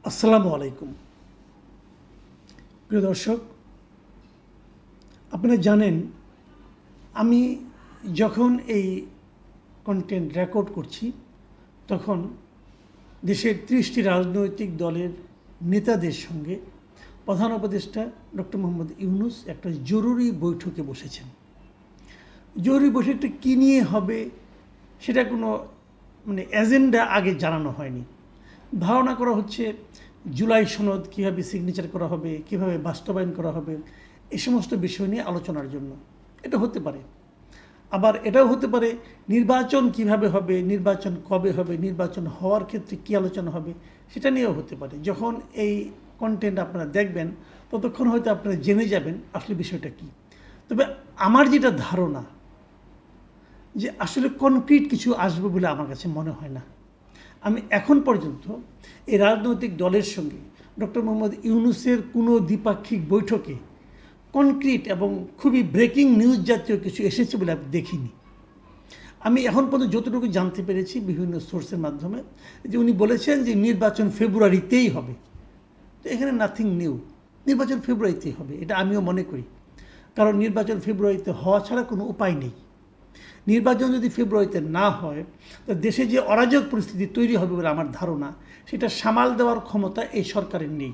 আসসালামু আলাইকুম প্রিয় দর্শক, আপনারা জানেন আমি যখন এই কন্টেন্ট রেকর্ড করছি তখন দেশের 30টি রাজনৈতিক দলের নেতাদের সঙ্গে প্রধান উপদেষ্টা ডক্টর মোহাম্মদ ইউনূস একটা জরুরি বৈঠকে বসেছেন। জরুরি বৈঠকটা কী নিয়ে হবে সেটা কোনো এজেন্ডা আগে জানানো হয়নি। ধারণা করা হচ্ছে জুলাই সনদ কীভাবে সিগনেচার করা হবে, কীভাবে বাস্তবায়ন করা হবে, এই সমস্ত বিষয় নিয়ে আলোচনার জন্য। এটা হতে পারে, আবার এটাও হতে পারে নির্বাচন কিভাবে হবে, নির্বাচন কবে হবে, নির্বাচন হওয়ার ক্ষেত্রে কী আলোচনা হবে সেটা নিয়েও হতে পারে। যখন এই কন্টেন্ট আপনারা দেখবেন ততক্ষণ হয়তো আপনারা জেনে যাবেন আসলে বিষয়টা কী। তবে আমার যেটা ধারণা যে আসলে কনক্রিট কিছু আসবে বলে আমার কাছে মনে হয় না। আমি এখন পর্যন্ত এই রাজনৈতিক দলের সঙ্গে ডক্টর মোহাম্মদ ইউনূসের কোনো দ্বিপাক্ষিক বৈঠকে কনক্রিট এবং খুবই ব্রেকিং নিউজ জাতীয় কিছু এসেছে বলে আমি দেখিনি। আমি এখন পর্যন্ত যতটুকু জানতে পেরেছি বিভিন্ন সোর্সের মাধ্যমে যে উনি বলেছেন যে নির্বাচন ফেব্রুয়ারিতেই হবে। তো এখানে নাথিং নিউ, নির্বাচন ফেব্রুয়ারিতেই হবে এটা আমিও মনে করি, কারণ নির্বাচন ফেব্রুয়ারিতে হওয়া ছাড়া কোনো উপায় নেই। নির্বাচন যদি ফেব্রুয়ারিতে না হয় তো দেশে যে অরাজক পরিস্থিতি তৈরি হবে বলে আমার ধারণা, সেটা সামাল দেওয়ার ক্ষমতা এই সরকারের নেই।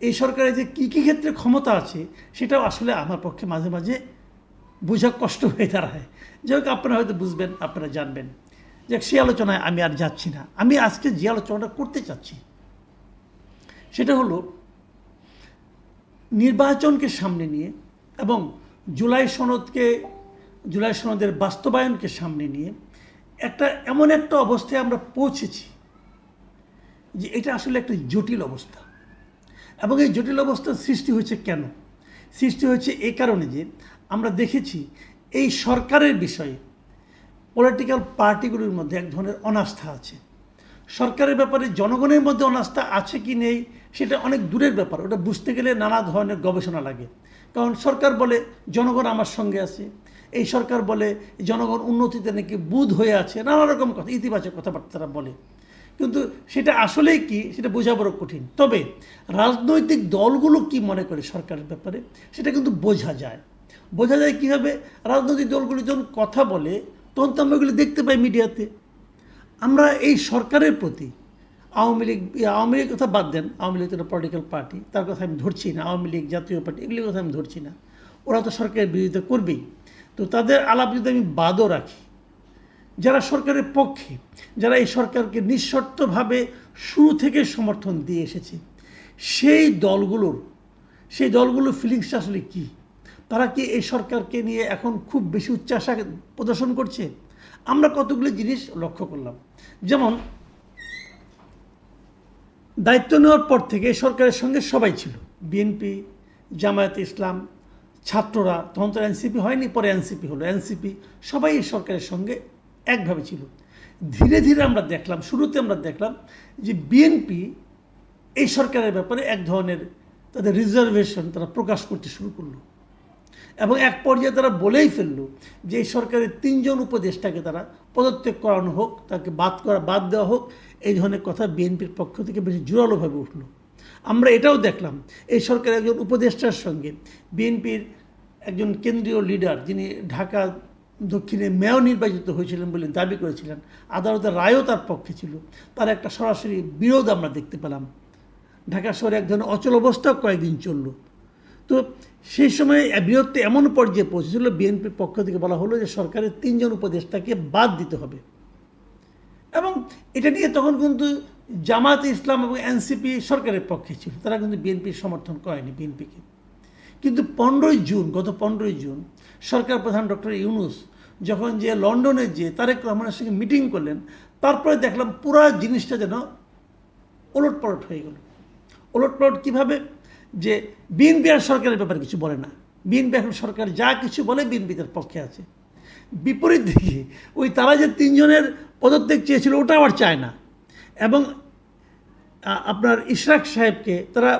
এই সরকারের যে কী কী ক্ষেত্রে ক্ষমতা আছে সেটাও আসলে আমার পক্ষে মাঝে মাঝে বোঝা কষ্ট হয়ে দাঁড়ায়। যাই হোক, আপনারা হয়তো বুঝবেন, আপনারা জানবেন। যাক, সেই আলোচনায় আমি আর যাচ্ছি না। আমি আজকে যে আলোচনাটা করতে চাচ্ছি সেটা হলো নির্বাচনকে সামনে নিয়ে এবং জুলাই সনদের বাস্তবায়নকে সামনে নিয়ে এমন একটা অবস্থায় আমরা পৌঁছেছি যে এটা আসলে একটা জটিল অবস্থা। এবং এই জটিল অবস্থার সৃষ্টি হয়েছে কেন? সৃষ্টি হয়েছে এই কারণে যে আমরা দেখেছি এই সরকারের বিষয়ে পলিটিক্যাল পার্টিগুলির মধ্যে এক ধরনের অনাস্থা আছে। সরকারের ব্যাপারে জনগণের মধ্যে অনাস্থা আছে কি নেই সেটা অনেক দূরের ব্যাপার। ওটা বুঝতে গেলে নানা ধরনের গবেষণা লাগে। কারণ সরকার বলে জনগণ আমার সঙ্গে আছে, এই সরকার বলে জনগণ উন্নতিতে নাকি বুঁদ হয়ে আছে, নানা রকম কথা, ইতিবাচক কথাবার্তা বলে। কিন্তু সেটা আসলেই কি সেটা বোঝা বড় কঠিন। তবে রাজনৈতিক দলগুলো কি মনে করে সরকারের ব্যাপারে সেটা কিন্তু বোঝা যায়। কীভাবে? রাজনৈতিক দলগুলো যখন কথা বলে তখন তো আমরা এগুলো দেখতে পাই মিডিয়াতে। আমরা এই সরকারের প্রতি আওয়ামী লীগ কথা বাদ দেন, আওয়ামী লীগ তো পলিটিক্যাল পার্টি, তার কথা আমি ধরছি না। আওয়ামী লীগ, জাতীয় পার্টি, এগুলির কথা আমি ধরছি না। ওরা তো সরকারের বিরোধিতা করবেই। তো তাদের আলাপ যদি আমি বাদও রাখি, যারা সরকারের পক্ষে, যারা এই সরকারকে নিঃশর্তভাবে শুরু থেকে সমর্থন দিয়ে এসেছে, সেই দলগুলোর ফিলিংসটা আসলে কী? তারা কি এই সরকারকে নিয়ে এখন খুব বেশি উচ্চাশা প্রদর্শন করছে? আমরা কতগুলো জিনিস লক্ষ্য করলাম। যেমন দায়িত্ব নেওয়ার পর থেকে এই সরকারের সঙ্গে সবাই ছিল, বিএনপি, জামায়াতে ইসলাম, ছাত্ররা, তখন তো এনসিপি হয়নি, পরে এনসিপি হলো, এনসিপি, সবাই এই সরকারের সঙ্গে একভাবে ছিল। ধীরে ধীরে শুরুতে আমরা দেখলাম যে বিএনপি এই সরকারের ব্যাপারে এক ধরনের তাদের রিজার্ভেশন তারা প্রকাশ করতে শুরু করলো। এবং এক পর্যায়ে তারা বলেই ফেললো যে এই সরকারের 3 জন উপদেষ্টাকে তারা পদত্যাগ করানো হোক, তাকে বাদ দেওয়া হোক, এই ধরনের কথা বিএনপির পক্ষ থেকে বেশি জোরালোভাবে উঠলো। আমরা এটাও দেখলাম এই সরকারের একজন উপদেষ্টার সঙ্গে বিএনপির একজন কেন্দ্রীয় লিডার, যিনি ঢাকা দক্ষিণে মেয়র নির্বাচিত হয়েছিলেন বলে দাবি করেছিলেন, আদালতের রায়ও তার পক্ষে ছিল, তার একটা সরাসরি বিরোধ আমরা দেখতে পেলাম। ঢাকা শহরে এক ধরনের অচল অবস্থা কয়েকদিন চলল। তো সেই সময় বিরোধটা এমন পর্যায়ে পৌঁছেছিল, বিএনপির পক্ষ থেকে বলা হলো যে সরকারের 3 জন উপদেষ্টাকে বাদ দিতে হবে। এবং এটা নিয়ে তখন কিন্তু জামায়াতে ইসলাম এবং এনসিপি সরকারের পক্ষে ছিল, তারা কিন্তু বিএনপির সমর্থন করেনি বিএনপিকে। কিন্তু গত 15ই জুন সরকার প্রধান ডক্টর ইউনূস যখন যে লন্ডনে তারেক রহমানের সঙ্গে মিটিং করলেন, তারপরে দেখলাম পুরো জিনিসটা যেন ওলটপালট হয়ে গেল। ওলটপালট কীভাবে? যে বিএনপি আর সরকারের ব্যাপারে কিছু বলে না। বিএনপি এখন সরকার যা কিছু বলে বিএনপি তার পক্ষে আছে। বিপরীত দিকে তারা যে 3 জনের পদত্যাগ চেয়েছিল ওটা আবার চায় না। এবং আপনার ইশরাক সাহেবকে তারা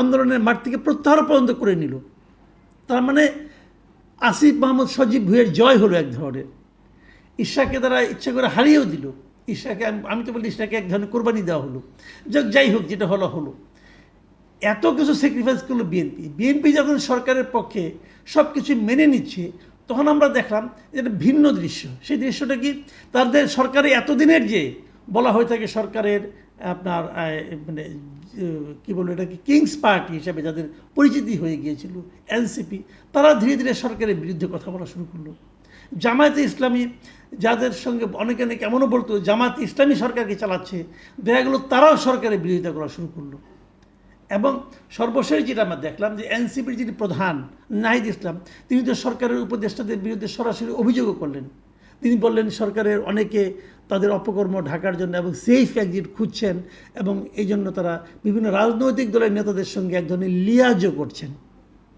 আন্দোলনের মাঠ থেকে প্রত্যাহার পর্যন্ত করে নিল। তার মানে আসিফ মাহমুদ সজীব ভুঁইয়ের জয় হলো এক ধরনের। ইশরাককে তারা ইচ্ছা করে হারিয়েও দিল। ইশরাকে আমি তো বলি ইশরাকে এক ধরনের কোরবানি দেওয়া হলো, যাই হোক যেটা হলো হলো। এত কিছু স্যাক্রিফাইস করলো বিএনপি যখন সরকারের পক্ষে সব কিছু মেনে নিচ্ছে, তখন আমরা দেখলাম যেটা ভিন্ন দৃশ্য। সেই দৃশ্যটা কি, তাদের সরকারের এতদিনের যে বলা হয়ে থাকে সরকারের আপনার মানে কী বলবো এটাকে কিংস পার্টি হিসাবে যাদের পরিচিতি হয়ে গিয়েছিল এনসিপি, তারা ধীরে ধীরে সরকারের বিরুদ্ধে কথা বলা শুরু করলো। জামায়াতে ইসলামী, যাদের সঙ্গে অনেকে অনেকে এমনও বলতো জামায়াত ইসলামী সরকারকে চালাচ্ছে, দেখা গেলো তারাও সরকারের বিরোধিতা করা শুরু করলো। এবং সর্বশেষ যেটা আমরা দেখলাম যে এনসিপির যিনি প্রধান নাহিদ ইসলাম, তিনি তো সরকারের উপদেষ্টাদের বিরুদ্ধে সরাসরি অভিযোগও করলেন। তিনি বললেন সরকারের অনেকে তাদের অপকর্ম ঢাকার জন্য এবং সেফ এক্সিট খুঁজছেন, এবং এই জন্য তারা বিভিন্ন রাজনৈতিক দলের নেতাদের সঙ্গে এক ধরনের লিয়াজও করছেন,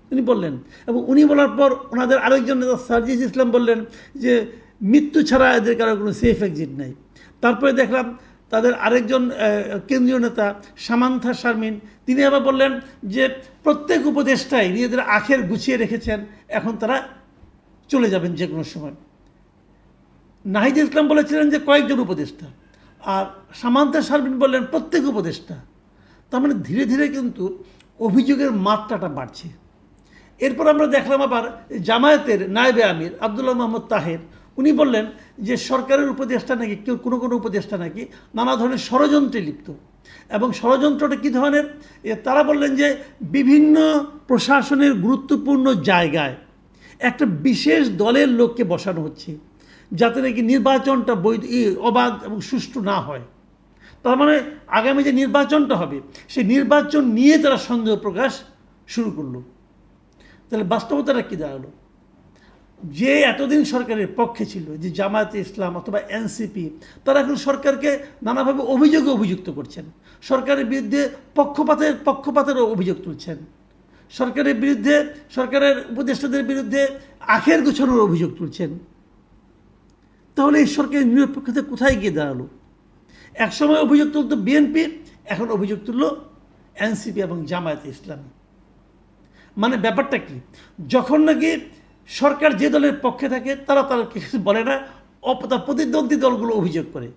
তিনি বললেন। এবং উনি বলার পর ওনাদের আরেকজন নেতা সার্জিস ইসলাম বললেন যে মৃত্যু ছাড়া এদের কারো কোনো সেফ এক্সিট নাই। তারপরে দেখলাম তাদের আরেকজন কেন্দ্রীয় নেতা সামান্থা শারমিন, তিনি আবার বললেন যে প্রত্যেক উপদেষ্টাই নিজেদের আখের গুছিয়ে রেখেছেন, এখন তারা চলে যাবেন যে কোনো সময়। নাহিদ ইসলাম বলেছিলেন যে কয়েকজন উপদেষ্টা, আর সামান্থা শারমিন বললেন প্রত্যেক উপদেষ্টা। তার মানে ধীরে ধীরে কিন্তু অভিযোগের মাত্রাটা বাড়ছে। এরপর আমরা দেখলাম আবার জামায়াতের নায়েবে আমির আবদুল্লাহ মোহাম্মদ তাহের, উনি বললেন যে সরকারের উপদেষ্টা নাকি কোনো কোনো উপদেষ্টা নাকি নানা ধরনের ষড়যন্ত্রে লিপ্ত। এবং ষড়যন্ত্রটা কী ধরনের, তারা বললেন যে বিভিন্ন প্রশাসনের গুরুত্বপূর্ণ জায়গায় একটা বিশেষ দলের লোককে বসানো হচ্ছে, যাতে নাকি নির্বাচনটা বৈধ, অবাধ এবং সুষ্ঠু না হয়। তার মানে আগামী যে নির্বাচনটা হবে সেই নির্বাচন নিয়ে তারা সন্দেহ প্রকাশ শুরু করলো। তাহলে বাস্তবতাটা কী দাঁড়ালো, যে এতদিন সরকারের পক্ষে ছিল যে জামায়াতে ইসলাম অথবা এনসিপি, তারা এখন সরকারকে নানাভাবে অভিযোগে অভিযুক্ত করছেন, সরকারের বিরুদ্ধে পক্ষপাতেরও অভিযোগ তুলছেন, সরকারের বিরুদ্ধে, সরকারের উপদেষ্টাদের বিরুদ্ধে আখের গোছানোর অভিযোগ তুলছেন। তাহলে এই সরকারের নিরপেক্ষতা কোথায় গিয়ে দাঁড়ালো? একসময় অভিযোগ তুলত বিএনপি, এখন অভিযোগ তুলল এনসিপি এবং জামায়াতে ইসলামী। মানে ব্যাপারটা কি, যখন নাকি সরকার যে দলের পক্ষে থাকে তারা কিছু বলে না, তার প্রতিদ্বন্দ্বী দলগুলো অভিযোগ করে।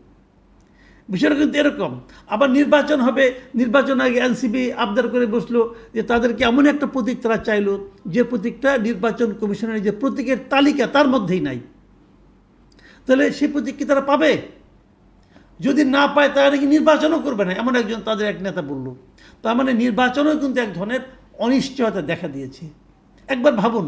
বিষয়টা কিন্তু এরকম। আবার নির্বাচন হবে, নির্বাচন আগে এনসিপি আবদার করে বসলো যে তাদেরকে এমন একটা প্রতীক তারা চাইলো যে প্রতীকটা নির্বাচন কমিশনের যে প্রতীকের তালিকা তার মধ্যেই নাই। তাহলে সেই প্রতীক কি তারা পাবে? যদি না পায় তারা নাকি নির্বাচনও করবে না, এমন একজন তাদের এক নেতা বলল। তার মানে নির্বাচনও কিন্তু এক ধরনের অনিশ্চয়তা দেখা দিয়েছে। একবার ভাবুন,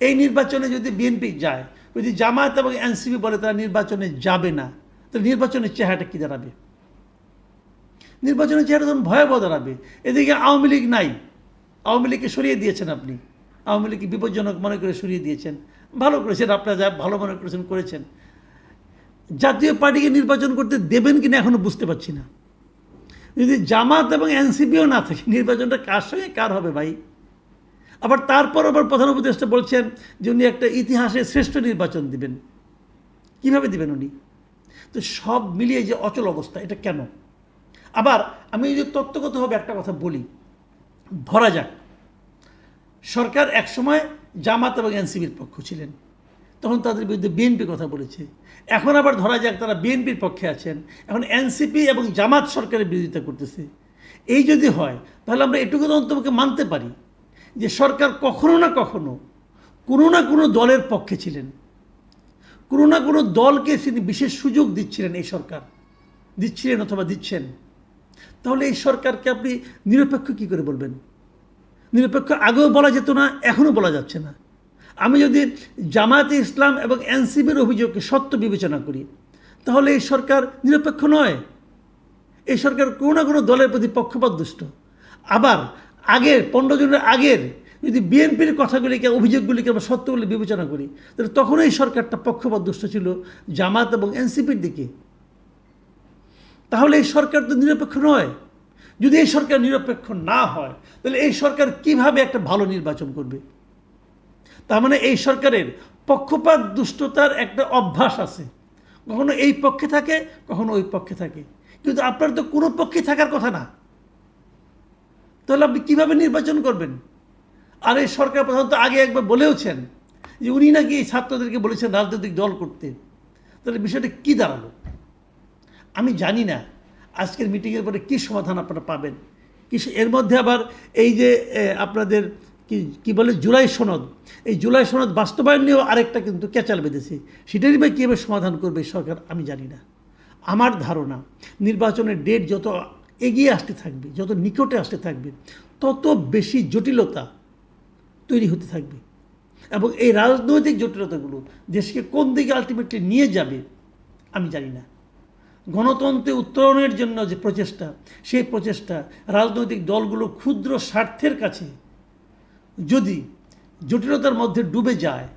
এই নির্বাচনে যদি বিএনপি যায়, যদি জামায়াত এবং এনসিপি বলে তারা নির্বাচনে যাবে না, তাহলে নির্বাচনের চেহারাটা কী দাঁড়াবে? নির্বাচনের চেহারা তখন ভয়াবহ দাঁড়াবে। এদিকে আওয়ামী লীগ নাই, আওয়ামী লীগকে সরিয়ে দিয়েছেন আপনি, আওয়ামী লীগকে বিপজ্জনক মনে করে সরিয়ে দিয়েছেন, ভালো করেছেন, আপনারা যা ভালো মনে করেছেন। জাতীয় পার্টিকে নির্বাচন করতে দেবেন কিনা এখনও বুঝতে পারছি না। যদি জামাত এবং এনসিপিও না থাকে, নির্বাচনটা কার সঙ্গে কার হবে ভাই? আবার তারপর আবার প্রধান উপদেষ্টা বলছেন যে উনি একটা ইতিহাসের শ্রেষ্ঠ নির্বাচন দিবেন। কিভাবে দিবেন উনি? তো সব মিলিয়ে যে অচল অবস্থা, এটা কেন? আবার আমি যদি তত্ত্বগতভাবে একটা কথা বলি, ধরা যাক সরকার একসময় জামাত এবং এনসিপির পক্ষ ছিলেন, তখন তাদের বিরুদ্ধে বিএনপি কথা বলেছে। এখন আবার ধরা যাক তারা বিএনপির পক্ষে আছেন, এখন এনসিপি এবং জামাত সরকারের বিরোধিতা করতেছে। এই যদি হয় তাহলে আমরা এটুকু অন্ততপক্ষে মানতে পারি যে সরকার কখনো না কখনো কোনো না কোনো দলের পক্ষে ছিলেন, কোনো না কোনো দলকে তিনি বিশেষ সুযোগ দিচ্ছিলেন, এই সরকার দিচ্ছিলেন অথবা দিচ্ছেন। তাহলে এই সরকারকে আপনি নিরপেক্ষ কী করে বলবেন? নিরপেক্ষ আগেও বলা যেত না, এখনও বলা যাচ্ছে না। আমি যদি জামায়াতে ইসলাম এবং এনসিপির অভিযোগকে সত্য বিবেচনা করি, তাহলে এই সরকার নিরপেক্ষ নয়, এই সরকার কোনো না কোনো দলের প্রতি পক্ষপাত দুষ্ট। আবার আগের 15 জনের আগের যদি বিএনপির কথাগুলিকে, অভিযোগগুলিকে আমরা সত্য বলে বিবেচনা করি, তাহলে তখন এই সরকারটা পক্ষপাত দুষ্ট ছিল জামাত এবং এনসিপির দিকে। তাহলে এই সরকার তো নিরপেক্ষ নয়। যদি এই সরকার নিরপেক্ষ না হয়, তাহলে এই সরকার কিভাবে একটা ভালো নির্বাচন করবে? তার মানে এই সরকারের পক্ষপাত দুষ্টতার একটা অভ্যাস আছে, কখনো এই পক্ষে থাকে, কখনো ওই পক্ষে থাকে। কিন্তু আপনার তো কোনো পক্ষে থাকার কথা না, তাহলে আপনি কীভাবে নির্বাচন করবেন? আর এই সরকার প্রধানত আগে একবার বলেওছেন যে উনি নাকি এই ছাত্রদেরকে বলেছেন রাজনৈতিক দল করতে। তাহলে বিষয়টা কী দাঁড়ালো? আমি জানি না আজকের মিটিংয়ের পরে কী সমাধান আপনারা পাবেন। এর মধ্যে আবার এই যে আপনাদের কি বলে জুলাই সনদ, এই জুলাই সনদ বাস্তবায়ন নিয়েও আরেকটা কিন্তু ক্যাচাল বেঁধেছে। সেটারই বা কীভাবে সমাধান করবে সরকার আমি জানি না। আমার ধারণা নির্বাচনের ডেট যত এগিয়ে আসতে থাকবে, যত নিকটে আসতে থাকবে, তত বেশি জটিলতা তৈরি হতে থাকবে এবং এই রাজনৈতিক জটিলতাগুলো দেশকে কোন দিকে আলটিমেটলি নিয়ে যাবে আমি জানি না। গণতন্ত্রে উত্তরণের জন্য যে প্রচেষ্টা, সেই প্রচেষ্টা রাজনৈতিক দলগুলো ক্ষুদ্র স্বার্থের কাছে যদি জটিলতার মধ্যে ডুবে যায়,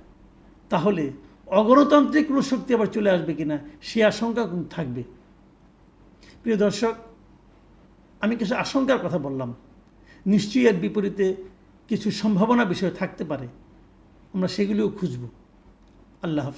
তাহলে অগণতান্ত্রিক কোনো শক্তি আবার চলে আসবে কিনা সে আশঙ্কা থাকবে। প্রিয় দর্শক, আমি কিছু আশঙ্কার কথা বললাম, নিশ্চয়ই এর বিপরীতে কিছু সম্ভাবনা বিষয় থাকতে পারে, আমরা সেগুলিও খুঁজব। আল্লাহ হাফেজ।